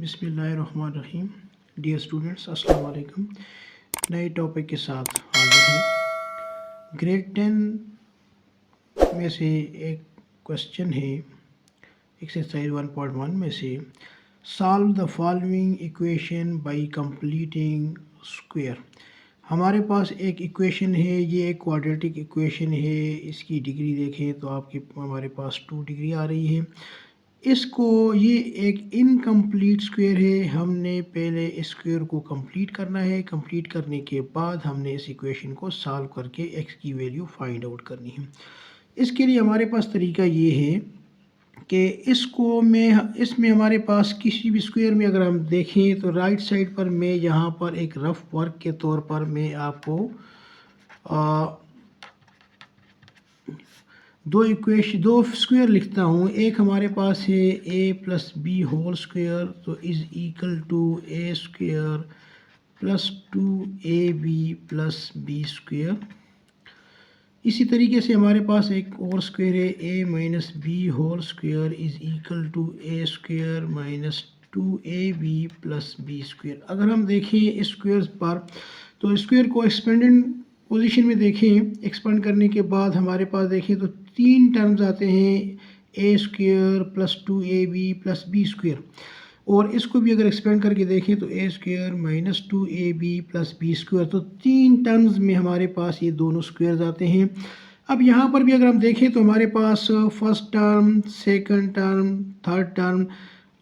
बिस्मिल्लाहिर्रहमानिर्रहीम। Dear students, अस्सलाम वालेकुम। नए टॉपिक के साथ हाजिर हैं। ग्रेड 10 में से एक क्वेश्चन है एक्सरसाइज 1.1 में से, solve the following equation by completing square. हमारे पास एक इक्वेशन है, ये एक क्वाड्रेटिक इक्वेशन है। इसकी डिग्री देखें तो आपकी हमारे पास 2 डिग्री आ रही है। इसको ये एक इनकम्प्लीट स्क्वायर है। हमने पहले इस स्क्वायर को कंप्लीट करना है। कंप्लीट करने के बाद हमने इस इक्वेशन को सॉल्व करके x की वैल्यू फाइंड आउट करनी है। इसके लिए हमारे पास तरीका ये है कि इसमें हमारे पास किसी भी स्क्वायर में अगर हम देखें तो राइट साइड पर मैं यहाँ पर एक रफ वर्क के तौर पर मैं आपको दो स्क्वायर लिखता हूँ। एक हमारे पास है a plus B whole square, तो is equal to a square plus 2ab plus B square. इसी तरीके से हमारे पास एक और स्क्वायर है a minus B whole square is equal to a square minus 2ab plus B square. अगर हम देखें इस स्क्वायर पर तो स्क्वायर को एक्सपेंडेड पोजीशन में देखें, एक्सपेंड करने के बाद हमारे पास देखें तो 3 टर्म्स आते हैं, a square plus 2ab plus B square. और इसको भी अगर एक्सपेंड करके देखें तो a square minus 2ab plus B square. तो 3 टर्म्स में हमारे पास ये दोनों स्क्वायर्स आते हैं। अब यहाँ पर भी अगर हम देखें तो हमारे पास first term, second term, third term,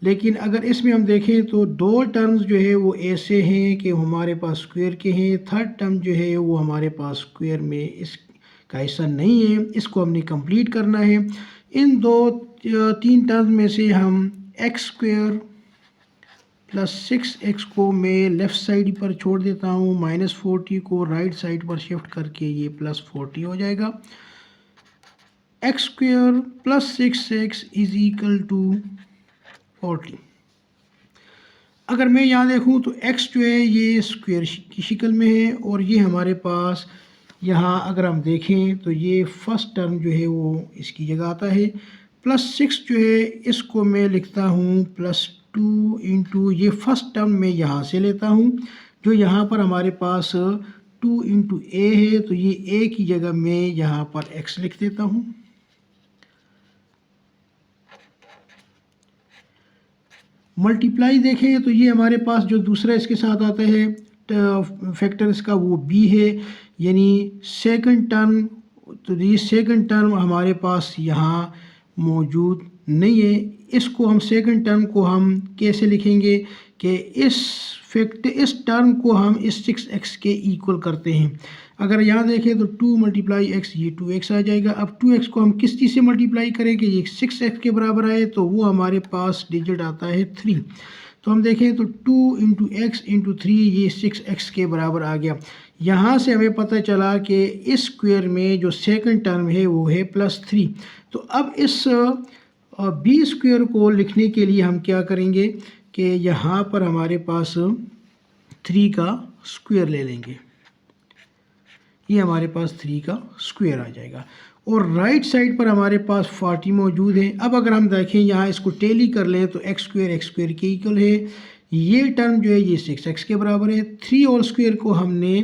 लेकिन अगर इसमें हम देखें तो 2 टर्म्स जो है वो ऐसे हैं कि हमारे पास स्क्वायर के हैं। थर्ड टर्म जो है वो हमारे पास स्क्वायर में इसका हिस्सा नहीं है, इसको हमने कंप्लीट करना है। इन 3 टर्म्स में से हम एक्स स्क्वायर प्लस 6x को मैं लेफ़्ट साइड पर छोड़ देता हूँ, माइनस 40 को राइट साइड पर शिफ्ट करके ये प्लस 40 हो जाएगा। X square plus 6x is equal to 40। अगर मैं यहाँ देखूँ तो x जो है ये स्क्वायर की शक्ल में है, और ये हमारे पास यहाँ अगर हम देखें तो ये फर्स्ट टर्म जो है वो इसकी जगह आता है। प्लस 6 जो है इसको मैं लिखता हूँ प्लस 2 इंटू ये फर्स्ट टर्म मैं यहाँ से लेता हूँ, जो यहाँ पर हमारे पास 2 इंटू ए है, तो ये a की जगह मैं यहाँ पर x लिख देता हूँ। मल्टीप्लाई देखें तो ये हमारे पास जो दूसरा इसके साथ आता है फैक्टर इसका वो b है, यानी सेकंड टर्म। तो ये सेकंड टर्म हमारे पास यहाँ मौजूद नहीं है। इसको हम सेकंड टर्म को हम कैसे लिखेंगे कि इस टर्म को हम इस 6x के इक्वल करते हैं। अगर यहाँ देखें तो 2 मल्टीप्लाई x, ये 2x आ जाएगा। अब 2x को हम किस चीज़ से मल्टीप्लाई करेंगे, ये 6x के बराबर आए तो वो हमारे पास डिजिट आता है 3। तो हम देखें तो 2 इंटू एक्स इंटू 3 ये 6x के बराबर आ गया। यहाँ से हमें पता चला कि इस स्क्वायर में जो सेकंड टर्म है वो है प्लस 3। तो अब इस बी स्क्वायर को लिखने के लिए हम क्या करेंगे कि यहाँ पर हमारे पास 3 का स्क्वायर ले लेंगे, ये हमारे पास 3 का स्क्वायर आ जाएगा। और राइट साइड पर हमारे पास 40 मौजूद है। अब अगर हम देखें यहाँ इसको टेली कर लें तो एक्स स्क्वायर के इक्वल है। ये टर्म जो है ये 6x के बराबर है। 3 होल स्क्वायर को हमने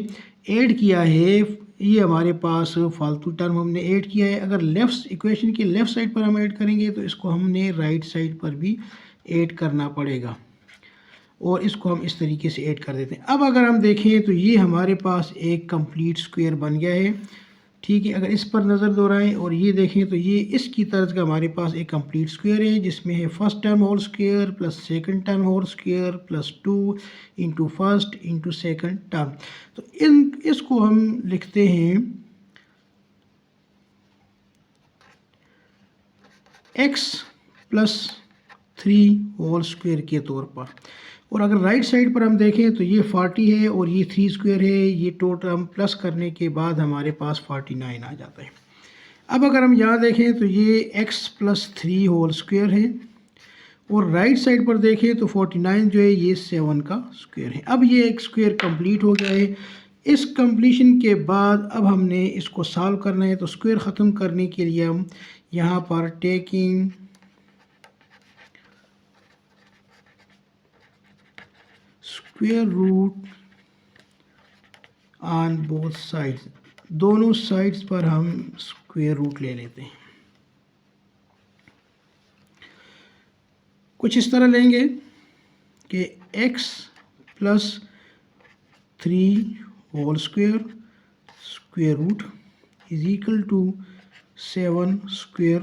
ऐड किया है, ये हमारे पास फालतू टर्म हमने ऐड किया है। अगर इक्वेशन के लेफ़्ट साइड पर हम ऐड करेंगे तो इसको हमने राइट साइड पर भी ऐड करना पड़ेगा, और इसको हम इस तरीके से ऐड कर देते हैं। अब अगर हम देखें तो ये हमारे पास एक कंप्लीट स्क्वायर बन गया है, ठीक है। अगर इस पर नज़र दोहराएं और ये देखें तो ये इसकी तर्ज का हमारे पास एक कंप्लीट स्क्वायर है, जिसमें है first term whole square plus second term whole square plus 2 into first into second term. तो इसको हम लिखते हैं x प्लस 3 होल स्क्वायर के तौर पर। और अगर राइट साइड पर हम देखें तो ये 40 है और ये 3 स्क्वायर है, ये टोटल हम प्लस करने के बाद हमारे पास 49 आ जाता है। अब अगर हम यहाँ देखें तो ये x प्लस 3 होल स्क्वायर है, और राइट साइड पर देखें तो 49 जो है ये 7 का स्क्वायर है। अब ये एक स्क्वायर कंप्लीट हो गया है। इस कंप्लीशन के बाद अब हमने इसको सॉल्व करना है। तो स्क्वायर ख़त्म करने के लिए हम यहाँ पर taking square root on both sides, दोनों साइड्स पर हम स्क्वायर रूट ले लेते हैं। कुछ इस तरह लेंगे कि x plus 3 whole square square root is equal to 7 square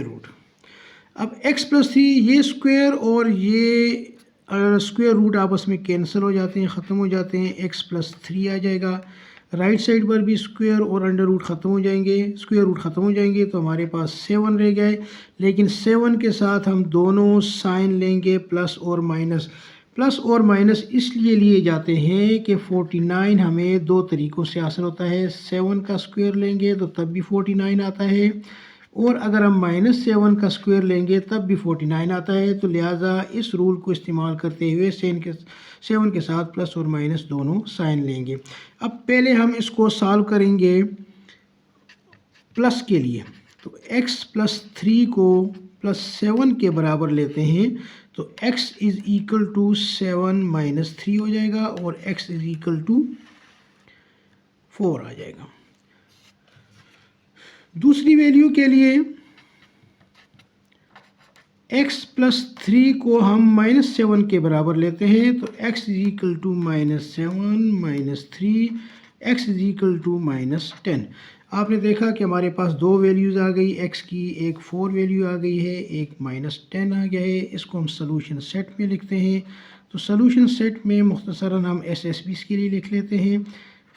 root. अब x प्लस 3, ये स्क्वायर और ये स्क्वायर रूट आपस में कैंसिल हो जाते हैं, ख़त्म हो जाते हैं, x प्लस 3 आ जाएगा। राइट साइड पर भी स्क्वायर और अंडर रूट ख़त्म हो जाएंगे, स्क्वायर रूट ख़त्म हो जाएंगे, तो हमारे पास 7 रह गए। लेकिन 7 के साथ हम दोनों साइन लेंगे प्लस और माइनस। प्लस और माइनस इसलिए लिए जाते हैं कि 49 हमें दो तरीक़ों से हासिल होता है। 7 का स्क्वायर लेंगे तो तब भी 49 आता है, और अगर हम -7 का स्क्वायर लेंगे तब भी 49 आता है। तो लिहाजा इस रूल को इस्तेमाल करते हुए 7 के साथ प्लस और माइनस दोनों साइन लेंगे। अब पहले हम इसको सॉल्व करेंगे प्लस के लिए, तो x प्लस 3 को प्लस 7 के बराबर लेते हैं, तो x is equal to 7 minus 3 हो जाएगा और x इज़ इक्वल टू 4 आ जाएगा। दूसरी वैल्यू के लिए x प्लस 3 को हम -7 के बराबर लेते हैं, तो x is equal to -7 minus 3, x is equal to -10। आपने देखा कि हमारे पास दो वैल्यूज़ आ गई x की, एक 4 वैल्यू आ गई है, एक -10 आ गया है। इसको हम सोल्यूशन सेट में लिखते हैं। तो सोल्यूशन सेट में मुख्तसरन हम SSBs के लिए लिख लेते हैं,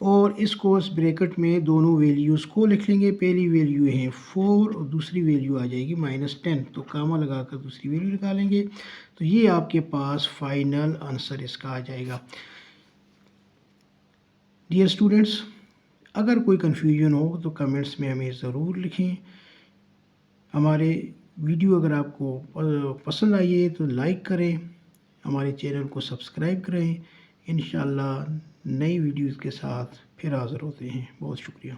और इसको इस ब्रैकेट में दोनों वैल्यूज़ को लिख लेंगे। पहली वैल्यू है 4 और दूसरी वैल्यू आ जाएगी -10, तो कामा लगाकर दूसरी वैल्यू निकालेंगे, तो ये आपके पास फाइनल आंसर इसका आ जाएगा। डियर स्टूडेंट्स, अगर कोई कन्फ्यूजन हो तो कमेंट्स में हमें ज़रूर लिखें। हमारे वीडियो अगर आपको पसंद आई है तो लाइक करें, हमारे चैनल को सब्सक्राइब करें। इंशाअल्लाह नई वीडियोज़ के साथ फिर हाज़िर होते हैं। बहुत शुक्रिया।